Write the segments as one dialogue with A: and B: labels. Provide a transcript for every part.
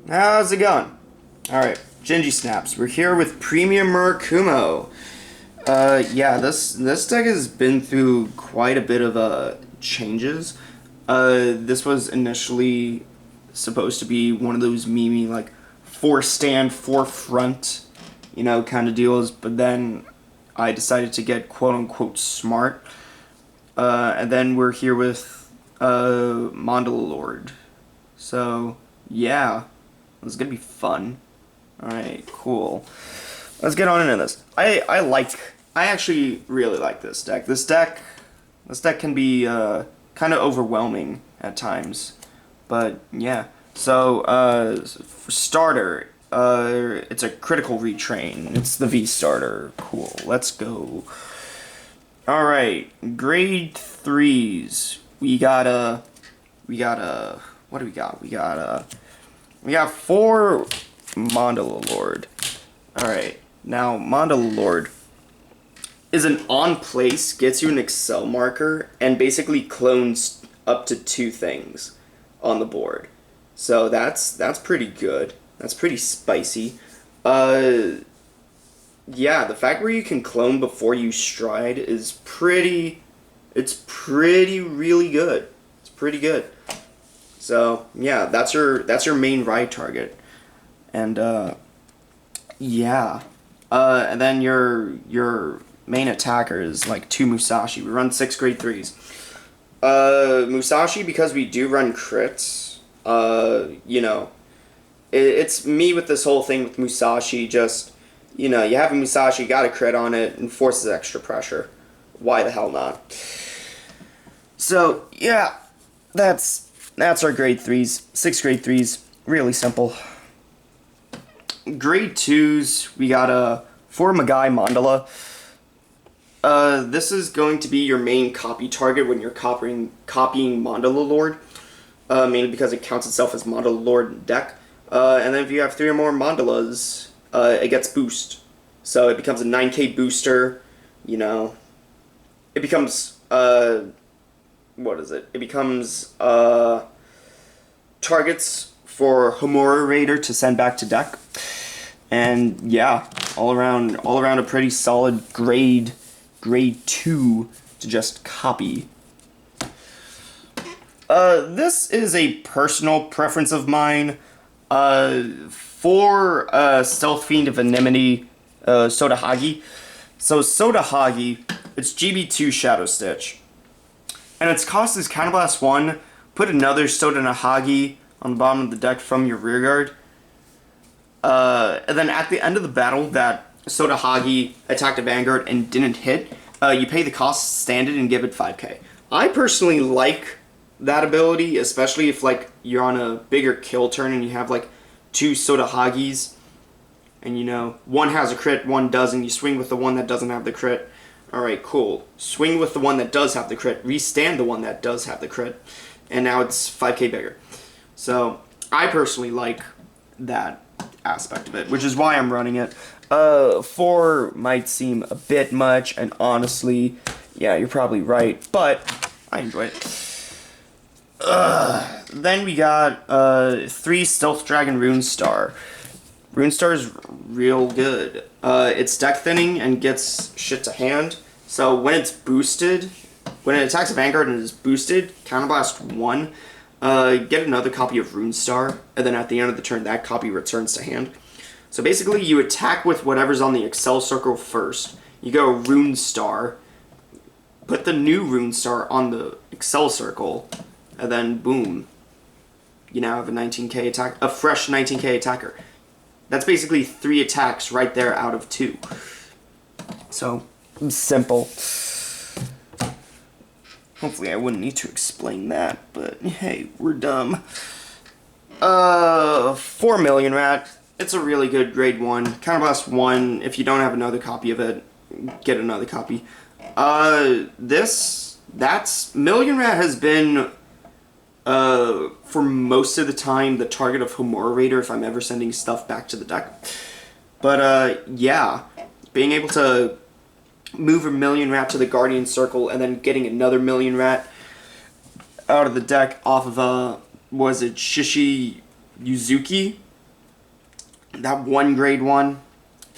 A: How's it going? Alright, Genji Snaps. We're here with Premium Murakumo. Yeah, this deck has been through quite a bit of changes. This was initially supposed to be one of those meme like four stand, four front, kind of deals, but then I decided to get quote unquote smart. And then we're here with Mandala Lord. So yeah, it's gonna be fun. Alright, cool. Let's get on into this. I actually really like this deck. This deck can be kind of overwhelming at times. But yeah. So for starter, it's a critical retrain. It's the V starter. Cool. Let's go. Alright, grade 3s. We got what do we got? We got 4 Mandala Lord. Alright, now Mandala Lord is an on place, gets you an Excel marker, and basically clones up to 2 things on the board. So that's pretty good. That's pretty spicy. Yeah, the fact where you can clone before you stride is really good. It's pretty good. So yeah, that's your main ride target. And yeah. And then your main attacker is like 2 Musashi. We run 6 grade 3s. Musashi, because we do run crits, it's me with this whole thing with Musashi. Just, you have a Musashi, got a crit on it, and forces extra pressure. Why the hell not? So, yeah, that's our grade 3s. 6 grade 3s. Really simple. Grade 2s, we got a 4 Magai Mandala. This is going to be your main copy target when you're copying Mandala Lord. Mainly because it counts itself as Mandala Lord deck. And then if you have 3 or more Mandalas, it gets boost. So it becomes a 9k booster, It becomes, what is it? It becomes, targets for Homura Raider to send back to deck. And yeah, all around a pretty solid grade 2 to just copy. This is a personal preference of mine. For Stealth Fiend of Anemone, Sodahagi. So Sodahagi, it's GB2 Shadow Stitch. And its cost is Counterblast 1, put another Sodahagi on the bottom of the deck from your rearguard. And then at the end of the battle that Sodahagi attacked a Vanguard and didn't hit, you pay the cost standard and give it 5k. I personally like that ability, especially if like you're on a bigger kill turn and you have like 2 Sodahagis, and one has a crit, one doesn't. You swing with the one that doesn't have the crit. Alright, cool. Swing with the one that does have the crit, restand the one that does have the crit, and now it's 5k bigger. So I personally like that aspect of it, which is why I'm running it. 4 might seem a bit much, and honestly, yeah, you're probably right, but I enjoy it. Then we got 3 Stealth Dragon Runestar. Runestar is real good. It's deck thinning and gets shit to hand. So when it's boosted, when it attacks a Vanguard and is boosted, Counterblast 1, get another copy of Runestar, and then at the end of the turn, that copy returns to hand. So basically, you attack with whatever's on the Excel circle first. You go Runestar, put the new Runestar on the Excel circle, and then boom, you now have a 19k attack, a fresh 19k attacker. That's basically 3 attacks right there out of 2. So simple. Hopefully I wouldn't need to explain that, but hey, we're dumb. 4 Million Rat. It's a really good grade 1. Counterblast 1, if you don't have another copy of it, get another copy. Million Rat has been, for most of the time, the target of Homura Raider if I'm ever sending stuff back to the deck. But, yeah, being able to move a Million Rat to the Guardian Circle and then getting another Million Rat out of the deck off of, was it Shishi Yuzuki? That one grade 1.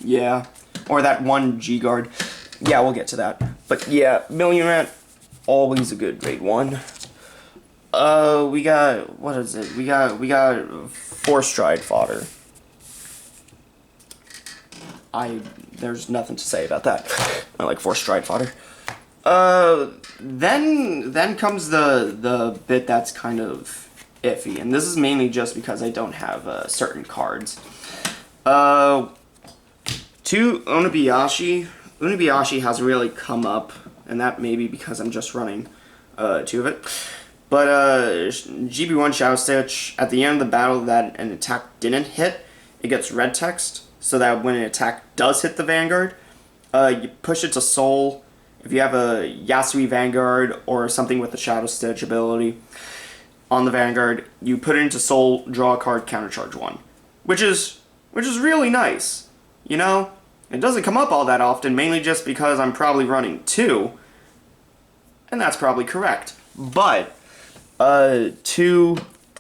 A: Yeah. Or that one G guard. Yeah, we'll get to that. But yeah, Million Rat, always a good grade 1. We got, what is it? We got 4 stride fodder. There's nothing to say about that. I like 4 stride fodder. Then comes the bit that's kind of iffy, and this is mainly just because I don't have certain cards. 2 Onibayashi. Onibayashi hasn't really come up, and that may be because I'm just running 2 of it. But GB1 Shadow Stitch, at the end of the battle that an attack didn't hit, it gets red text, so that when an attack does hit the Vanguard, you push it to Soul. If you have a Yasui Vanguard or something with the Shadow Stitch ability on the Vanguard, you put it into Soul, draw a card, countercharge 1. Which is really nice, you know? It doesn't come up all that often, mainly just because I'm probably running 2, and that's probably correct. But 2,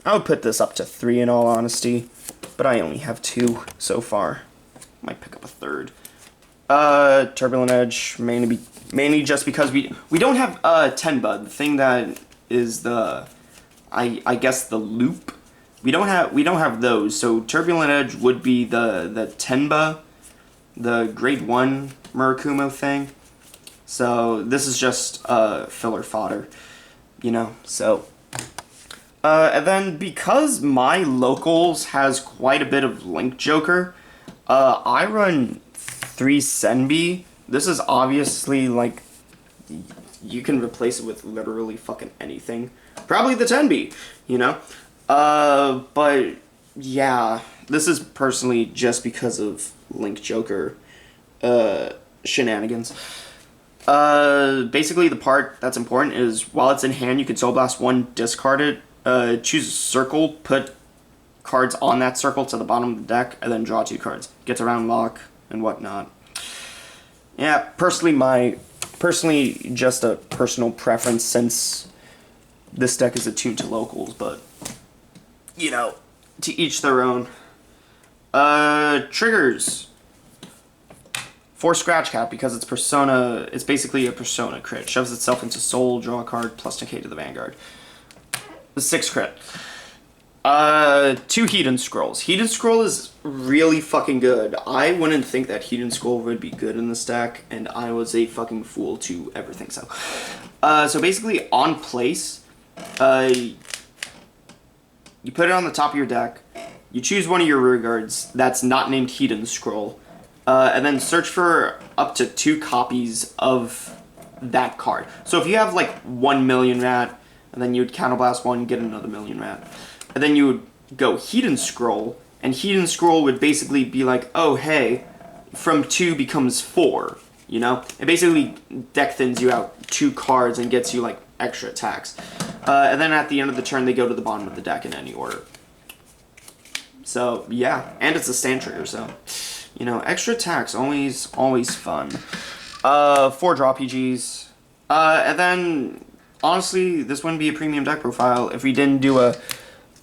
A: I would put this up to 3 in all honesty, but I only have 2 so far. Might pick up a 3rd. Turbulent Edge, mainly just because we don't have Tenba, the thing that is the I guess the loop. We don't have those, so Turbulent Edge would be the Tenba, the grade 1 Murakumo thing. So this is just filler fodder, you know. So and then because my locals has quite a bit of Link Joker, I run 3 Senbi. This is obviously like you can replace it with literally fucking anything. Probably the Tenbi, you know. But yeah, this is personally just because of Link Joker shenanigans. Basically the part that's important is while it's in hand, you can Soul Blast 1, discard it, choose a circle, put cards on that circle to the bottom of the deck, and then draw 2 cards. Gets around lock and whatnot. Yeah, personally just a personal preference since this deck is attuned to locals, but you know, to each their own. Triggers. 4 Scratch Cap because it's basically a Persona crit. Shoves itself into Soul, draw a card, plus decay to the Vanguard. 6 crit. 2 Hidden Scrolls. Hidden Scroll is really fucking good. I wouldn't think that Hidden Scroll would be good in this deck, and I was a fucking fool to ever think so. So basically, on place, you put it on the top of your deck, you choose one of your rear guards that's not named Hidden Scroll, and then search for up to 2 copies of that card. So if you have like 1 Million Rat, and then you would Counterblast 1, get another Million Rat. And then you would go Hidden Scroll, and Hidden Scroll would basically be like, oh hey, from 2 becomes 4, you know? It basically deck thins you out 2 cards and gets you like extra attacks. And then at the end of the turn, they go to the bottom of the deck in any order. So yeah, and it's a stand trigger, so you know, extra attacks always fun. 4 draw PGs, and then honestly, this wouldn't be a premium deck profile if we didn't do a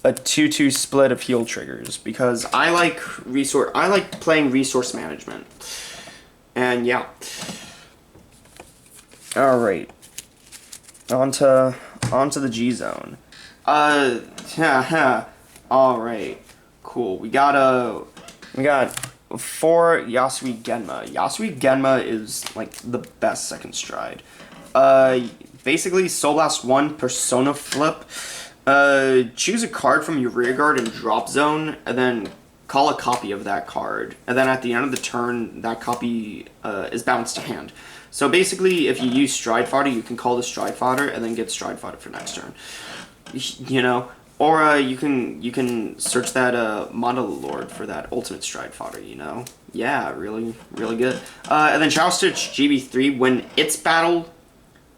A: 2-2 split of heal triggers, because I like playing resource management. And yeah. Alright. On to the G zone. Alright. Cool. We got 4 Yasui Genma. Yasui Genma is like the best second stride. Basically Soul Blast 1, Persona Flip. Choose a card from your rear guard and drop zone, and then call a copy of that card. And then at the end of the turn, that copy is bounced to hand. So basically, if you use Stride Fodder, you can call the Stride Fodder and then get Stride Fodder for next turn. You know, or you can search that Monolith Lord for that ultimate Stride Fodder. You know, yeah, really good. And then Shadow Stitch GB3 when it's battled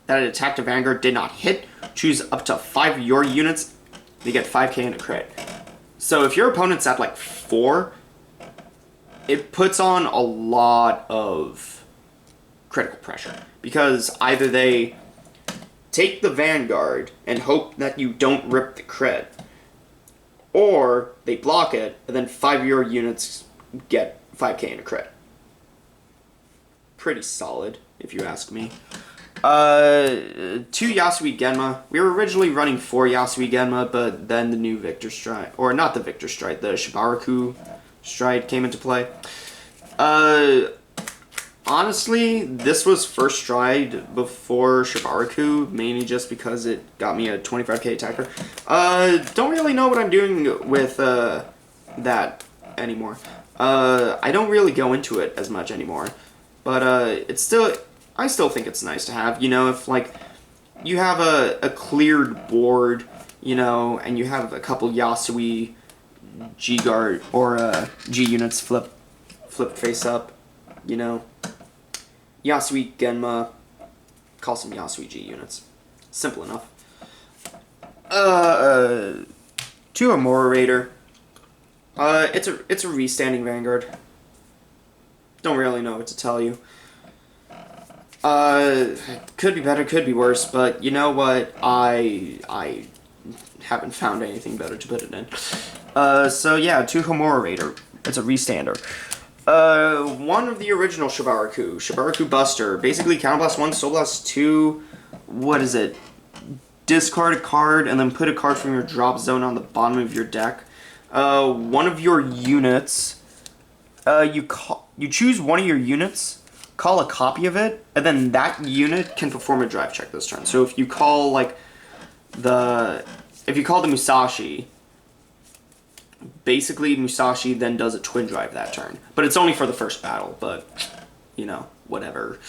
A: that it attacked a Vanguard did not hit, choose up to 5 of your units, they get 5k and a crit. So if your opponent's at like 4, it puts on a lot of critical pressure. Because either they take the Vanguard and hope that you don't rip the crit, or they block it, and then 5 of your units get 5k in a crit. Pretty solid, if you ask me. 2 Yasui Genma. We were originally running 4 Yasui Genma, but then the new Victor Stride, or not the Victor Stride, the Shibaraku Stride came into play. Honestly, this was first Stride before Shibaraku, mainly just because it got me a 25k attacker. Don't really know what I'm doing with that anymore. I don't really go into it as much anymore, but I still think it's nice to have. You know, if like you have a cleared board, you know, and you have a couple Yasui G guard or G units flip face up, you know. Yasui Genma, call some Yasui G units. Simple enough. 2 Amora Raider. It's a restanding Vanguard. Don't really know what to tell you. Could be better, could be worse, but you know what? I haven't found anything better to put it in. So yeah, 2 Homura Raider. It's a restander. 1 of the original Shibaraku Buster. Basically, Counterblast 1, Soul Blast 2, what is it? Discard a card, and then put a card from your drop zone on the bottom of your deck. 1 of your units, you choose 1 of your units, call a copy of it, and then that unit can perform a drive check this turn. So if you call, like, the Musashi, basically Musashi then does a twin drive that turn. But it's only for the first battle, but, you know, whatever.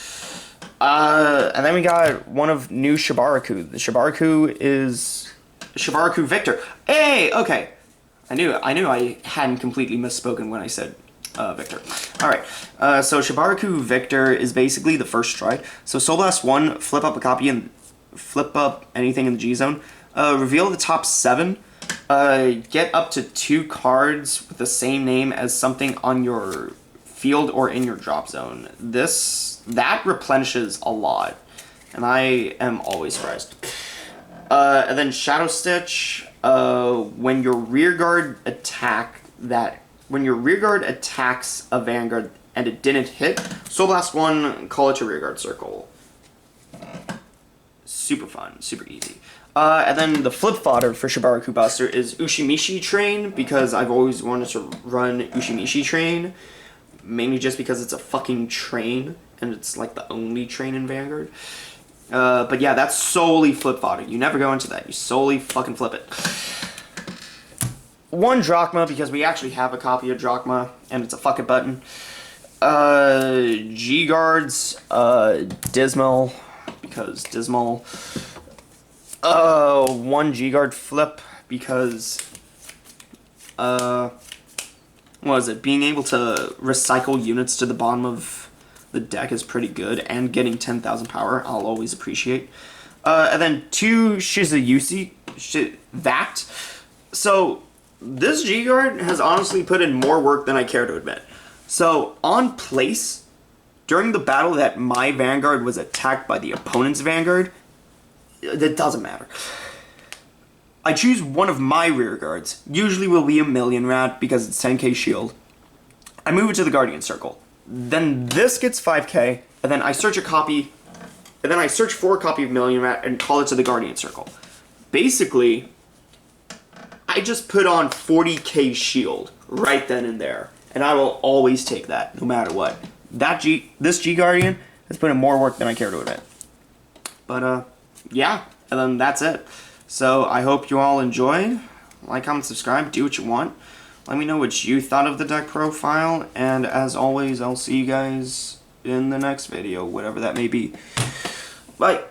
A: And then we got 1 of new Shibaraku. The Shibaraku is Shibaraku Victor. Hey, okay. I knew I hadn't completely misspoken when I said Victor. Alright, so Shibaraku Victor is basically the first stride. So Soul Blast 1, flip up a copy and flip up anything in the G zone. Reveal the top 7. Get up to 2 cards with the same name as something on your field or in your drop zone. That replenishes a lot, and I am always surprised. And then Shadow Stitch. When your rear guard attacks a Vanguard and it didn't hit, Soul Blast 1, call it your rear guard circle. Super fun, super easy. And then the flip fodder for Shibaraku Buster is Ushimishi Train, because I've always wanted to run Ushimishi Train, mainly just because it's a fucking train, and it's like the only train in Vanguard. But yeah, that's solely flip fodder. You never go into that. You solely fucking flip it. 1 Drachma, because we actually have a copy of Drachma, and it's a fucking button. G-Guards, Dismal, because Dismal. 1 G-Guard flip, because, what was it? Being able to recycle units to the bottom of the deck is pretty good, and getting 10,000 power, I'll always appreciate. And then 2 Shizuyushi, that. So, this G-Guard has honestly put in more work than I care to admit. So, on place, during the battle that my Vanguard was attacked by the opponent's Vanguard, it doesn't matter. I choose 1 of my rear guards, usually will be a Million Rat because it's 10k shield. I move it to the Guardian Circle. Then this gets 5k, and then I search a copy, and then I search for a copy of Million Rat and call it to the Guardian Circle. Basically, I just put on 40k shield right then and there, and I will always take that, no matter what. This G Guardian has put in more work than I care to admit. But, yeah, and then that's it. So, I hope you all enjoyed. Like, comment, subscribe, do what you want. Let me know what you thought of the deck profile, and as always, I'll see you guys in the next video, whatever that may be. Bye!